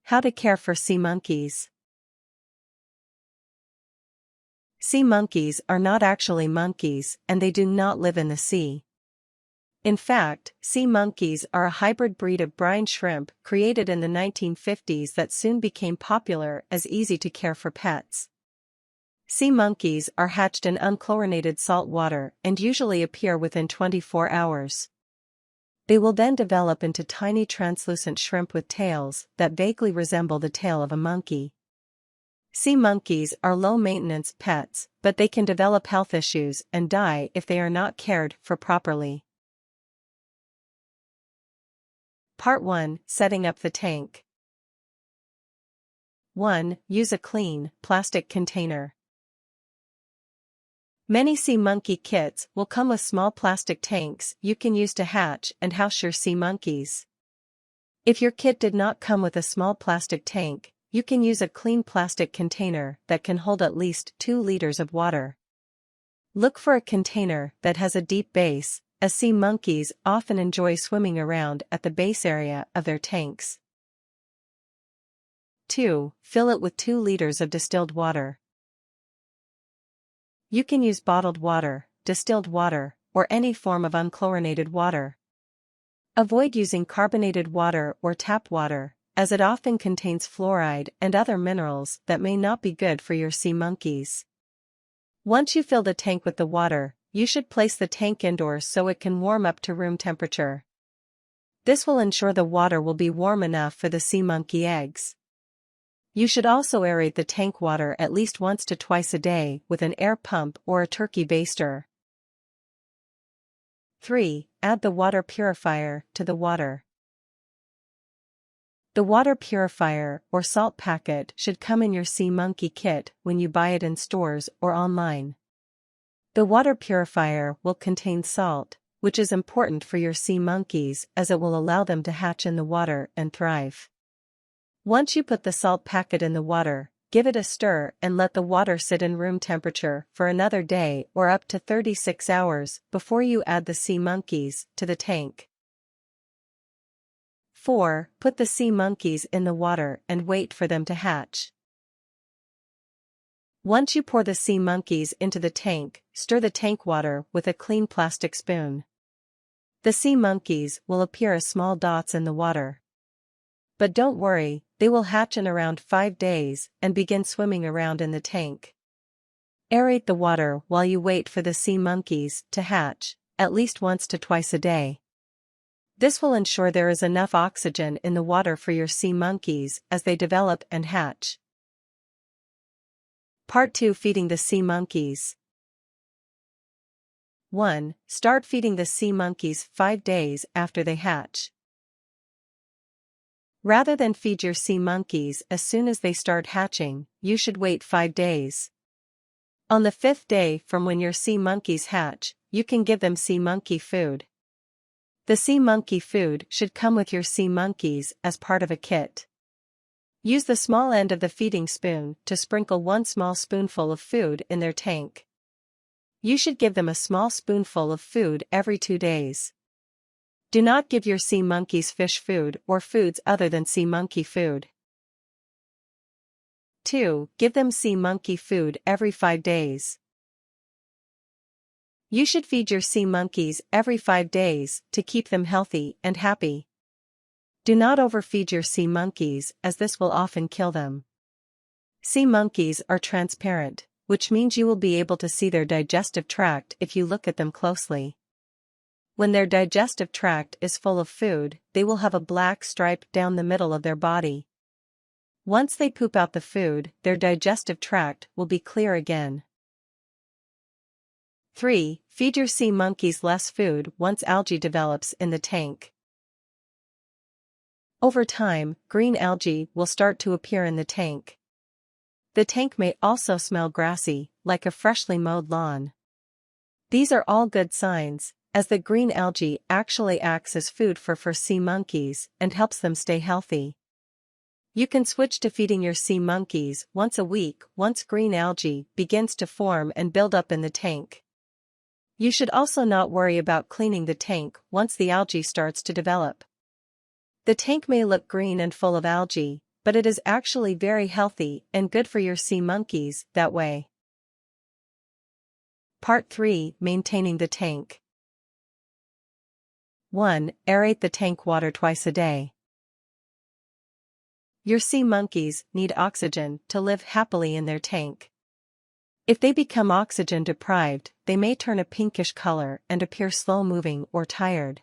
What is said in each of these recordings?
How to care for sea monkeys. Sea monkeys are not actually monkeys and they do not live in the sea. In fact, sea monkeys are a hybrid breed of brine shrimp created in the 1950s that soon became popular as easy-to-care for pets. Sea monkeys are hatched in unchlorinated salt water and usually appear within 24 hours. They will then develop into tiny translucent shrimp with tails that vaguely resemble the tail of a monkey. Sea monkeys are low-maintenance pets, but they can develop health issues and die if they are not cared for properly. Part 1. Setting up the tank. 1. Use a clean, plastic container. Many sea monkey kits will come with small plastic tanks you can use to hatch and house your sea monkeys. If your kit did not come with a small plastic tank, you can use a clean plastic container that can hold at least 2 liters of water. Look for a container that has a deep base, as sea monkeys often enjoy swimming around at the base area of their tanks. 2. Fill it with 2 liters of distilled water. You can use bottled water, distilled water, or any form of unchlorinated water. Avoid using carbonated water or tap water, as it often contains fluoride and other minerals that may not be good for your sea monkeys. Once you fill the tank with the water, you should place the tank indoors so it can warm up to room temperature. This will ensure the water will be warm enough for the sea monkey eggs. You should also aerate the tank water at least once to twice a day with an air pump or a turkey baster. 3. Add the water purifier to the water. The water purifier or salt packet should come in your sea monkey kit when you buy it in stores or online. The water purifier will contain salt, which is important for your sea monkeys as it will allow them to hatch in the water and thrive. Once you put the salt packet in the water, give it a stir and let the water sit in room temperature for another day or up to 36 hours before you add the sea monkeys to the tank. 4. Put the sea monkeys in the water and wait for them to hatch. Once you pour the sea monkeys into the tank, stir the tank water with a clean plastic spoon. The sea monkeys will appear as small dots in the water. But don't worry, they will hatch in around 5 days and begin swimming around in the tank. Aerate the water while you wait for the sea monkeys to hatch, at least once to twice a day. This will ensure there is enough oxygen in the water for your sea monkeys as they develop and hatch. Part 2. Feeding the sea monkeys. 1. Start feeding the sea monkeys 5 days after they hatch. Rather than feed your sea monkeys as soon as they start hatching, you should wait 5 days. On the 5th day from when your sea monkeys hatch, you can give them sea monkey food. The sea monkey food should come with your sea monkeys as part of a kit. Use the small end of the feeding spoon to sprinkle 1 small spoonful of food in their tank. You should give them a small spoonful of food every 2 days. Do not give your sea monkeys fish food or foods other than sea monkey food. 2. Give them sea monkey food every 5 days. You should feed your sea monkeys every 5 days to keep them healthy and happy. Do not overfeed your sea monkeys as this will often kill them. Sea monkeys are transparent, which means you will be able to see their digestive tract if you look at them closely. When their digestive tract is full of food, they will have a black stripe down the middle of their body. Once they poop out the food, their digestive tract will be clear again. 3. Feed your sea monkeys less food once algae develops in the tank. Over time, green algae will start to appear in the tank. The tank may also smell grassy, like a freshly mowed lawn. These are all good signs, as the green algae actually acts as food for sea monkeys and helps them stay healthy. You can switch to feeding your sea monkeys once a week once green algae begins to form and build up in the tank. You should also not worry about cleaning the tank once the algae starts to develop. The tank may look green and full of algae, but it is actually very healthy and good for your sea monkeys that way. Part 3: Maintaining the tank. 1. Aerate the tank water twice a day. Your sea monkeys need oxygen to live happily in their tank. If they become oxygen deprived, they may turn a pinkish color and appear slow-moving or tired.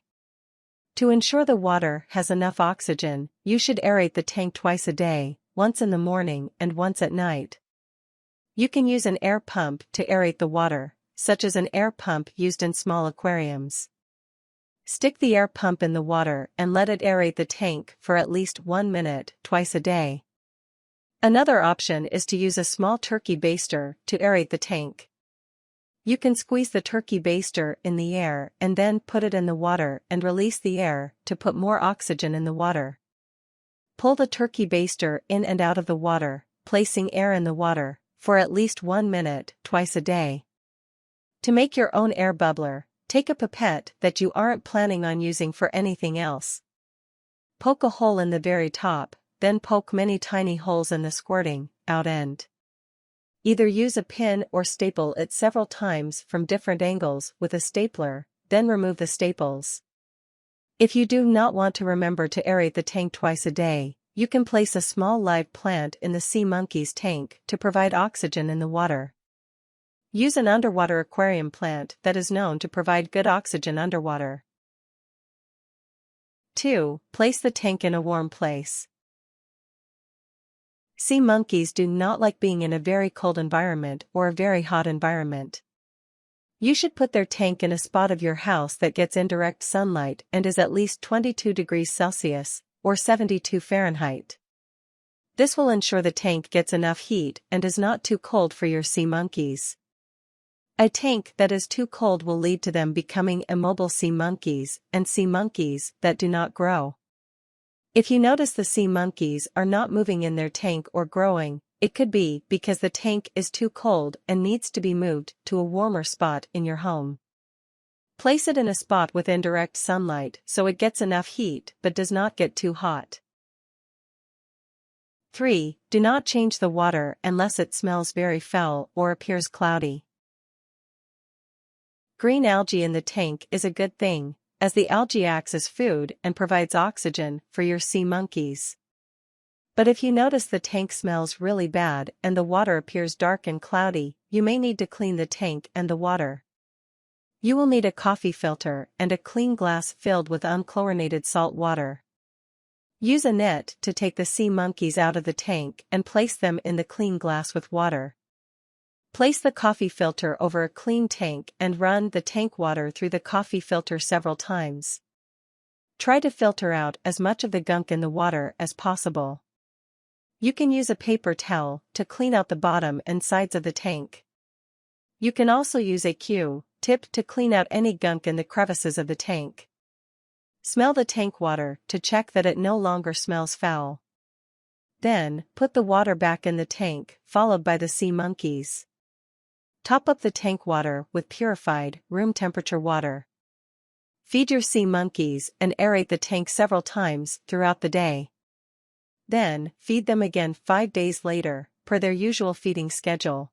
To ensure the water has enough oxygen, you should aerate the tank twice a day, once in the morning and once at night. You can use an air pump to aerate the water, such as an air pump used in small aquariums. Stick the air pump in the water and let it aerate the tank for at least 1 minute twice a day. Another option is to use a small turkey baster to aerate the tank. You can squeeze the turkey baster in the air and then put it in the water and release the air to put more oxygen in the water. Pull the turkey baster in and out of the water, placing air in the water, for at least 1 minute twice a day. To make your own air bubbler, take a pipette that you aren't planning on using for anything else. Poke a hole in the very top, then poke many tiny holes in the squirting out end. Either use a pin or staple it several times from different angles with a stapler, then remove the staples. If you do not want to remember to aerate the tank twice a day, you can place a small live plant in the sea monkey's tank to provide oxygen in the water. Use an underwater aquarium plant that is known to provide good oxygen underwater. 2. Place the tank in a warm place. Sea monkeys do not like being in a very cold environment or a very hot environment. You should put their tank in a spot of your house that gets indirect sunlight and is at least 22 degrees Celsius, or 72 Fahrenheit. This will ensure the tank gets enough heat and is not too cold for your sea monkeys. A tank that is too cold will lead to them becoming immobile sea monkeys and sea monkeys that do not grow. If you notice the sea monkeys are not moving in their tank or growing, it could be because the tank is too cold and needs to be moved to a warmer spot in your home. Place it in a spot with indirect sunlight so it gets enough heat but does not get too hot. 3. Do not change the water unless it smells very foul or appears cloudy. Green algae in the tank is a good thing, as the algae acts as food and provides oxygen for your sea monkeys. But if you notice the tank smells really bad and the water appears dark and cloudy, you may need to clean the tank and the water. You will need a coffee filter and a clean glass filled with unchlorinated salt water. Use a net to take the sea monkeys out of the tank and place them in the clean glass with water. Place the coffee filter over a clean tank and run the tank water through the coffee filter several times. Try to filter out as much of the gunk in the water as possible. You can use a paper towel to clean out the bottom and sides of the tank. You can also use a Q-tip to clean out any gunk in the crevices of the tank. Smell the tank water to check that it no longer smells foul. Then, put the water back in the tank, followed by the sea monkeys. Top up the tank water with purified, room-temperature water. Feed your sea monkeys and aerate the tank several times throughout the day. Then, feed them again 5 days later, per their usual feeding schedule.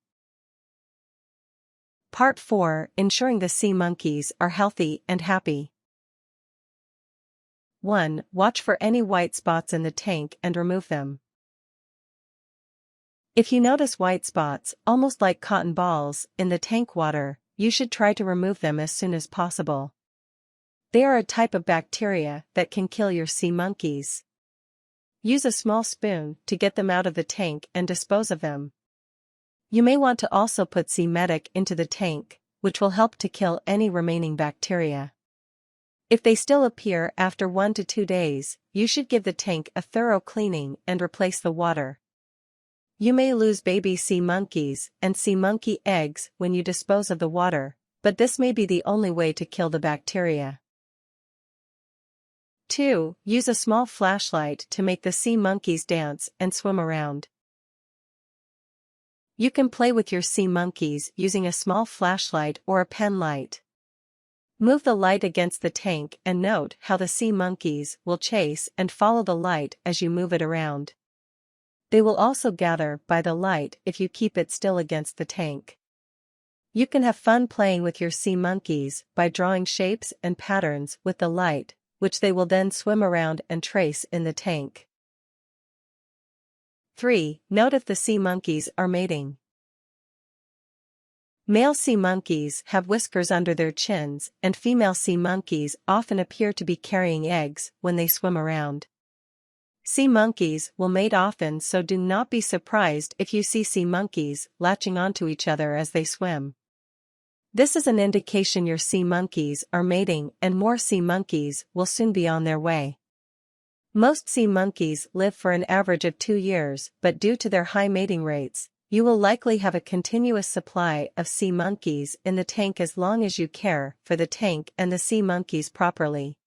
Part 4: Ensuring the sea monkeys are healthy and happy. 1. Watch for any white spots in the tank and remove them. If you notice white spots, almost like cotton balls, in the tank water, you should try to remove them as soon as possible. They are a type of bacteria that can kill your sea monkeys. Use a small spoon to get them out of the tank and dispose of them. You may want to also put sea medic into the tank, which will help to kill any remaining bacteria. If they still appear after 1 to 2 days, you should give the tank a thorough cleaning and replace the water. You may lose baby sea monkeys and sea monkey eggs when you dispose of the water, but this may be the only way to kill the bacteria. 2. Use a small flashlight to make the sea monkeys dance and swim around. You can play with your sea monkeys using a small flashlight or a pen light. Move the light against the tank and note how the sea monkeys will chase and follow the light as you move it around. They will also gather by the light if you keep it still against the tank. You can have fun playing with your sea monkeys by drawing shapes and patterns with the light, which they will then swim around and trace in the tank. 3. Note if the sea monkeys are mating. Male sea monkeys have whiskers under their chins, and female sea monkeys often appear to be carrying eggs when they swim around. Sea monkeys will mate often, so do not be surprised if you see sea monkeys latching onto each other as they swim. This is an indication your sea monkeys are mating, and more sea monkeys will soon be on their way. Most sea monkeys live for an average of 2 years, but due to their high mating rates, you will likely have a continuous supply of sea monkeys in the tank as long as you care for the tank and the sea monkeys properly.